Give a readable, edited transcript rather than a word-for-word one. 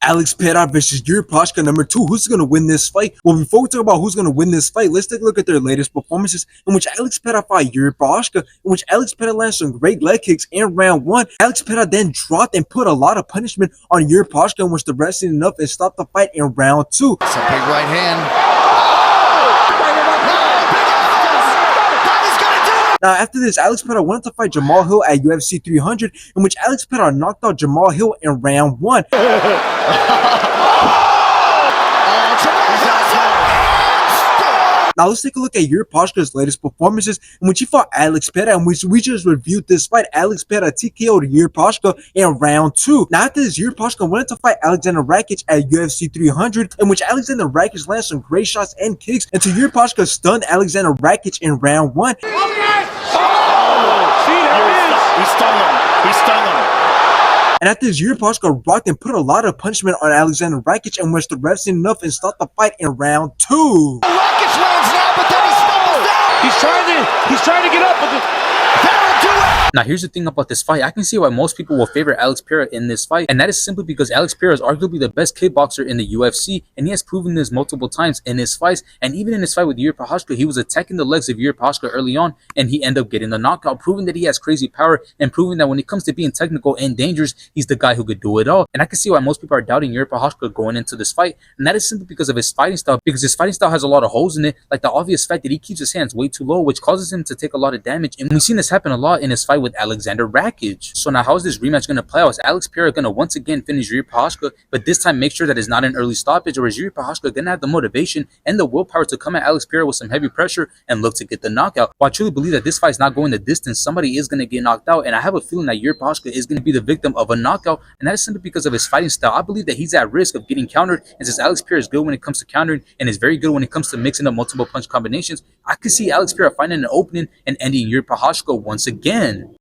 Alex Pereira versus Jiri Prochazka #2. Who's going to win this fight? Well, before we talk about who's going to win this fight, let's take a look at their latest performances in which Alex Pereira fought Jiri Prochazka, in which Alex Pereira landed some great leg kicks in round 1. Alex Pereira then dropped and put a lot of punishment on Jiri Prochazka, in which the wrestling enough and stopped the fight in round 2. It's a big right hand. Now, after this, Alex Pereira wanted to fight Jamal Hill at UFC 300, in which Alex Pereira knocked out Jamal Hill in round 1. Now, let's take a look at Jiri Prochazka's latest performances, in which he fought Alex Pereira, and we just reviewed this fight. Alex Pereira TKO'd Jiri Prochazka in round 2. Now, after this, Jiri Prochazka wanted to fight Alexander Rakic at UFC 300, in which Alexander Rakic landed some great shots and kicks until Jiri Prochazka stunned Alexander Rakic in round 1. He stung him. And after this, Jiri Prochazka rocked and put a lot of punishment on Alexander Rakic, and which the refs did enough and stopped the fight in round 2. Rakic lands now, but then he stumbles down. He's trying to get up, but That'll do it. Now, here's the thing about this fight. I can see why most people will favor Alex Pereira in this fight, and that is simply because Alex Pereira is arguably the best kickboxer in the UFC, and he has proven this multiple times in his fights. And even in his fight with Jiri Prochazka, he was attacking the legs of Jiri Prochazka early on, and he ended up getting the knockout, proving that he has crazy power and proving that when it comes to being technical and dangerous, he's the guy who could do it all. And I can see why most people are doubting Jiri Prochazka going into this fight, and that is simply because of his fighting style, because his fighting style has a lot of holes in it, like the obvious fact that he keeps his hands way too low, which causes him to take a lot of damage. And we've seen this happen a lot in his fight with Alexander Rakic. So now, how is this rematch going to play out? Is Alex Pereira going to once again finish Jiri Prochazka, but this time make sure that it's not an early stoppage, or is Jiri Prochazka going to have the motivation and the willpower to come at Alex Pereira with some heavy pressure and look to get the knockout? Well, I truly believe that this fight is not going the distance. Somebody is going to get knocked out, and I have a feeling that Jiri Prochazka is going to be the victim of a knockout, and that is simply because of his fighting style. I believe that he's at risk of getting countered, and since Alex Pereira is good when it comes to countering and is very good when it comes to mixing up multiple punch combinations, I could see Alex Pereira finding an opening and ending Jiri Prochazka once again.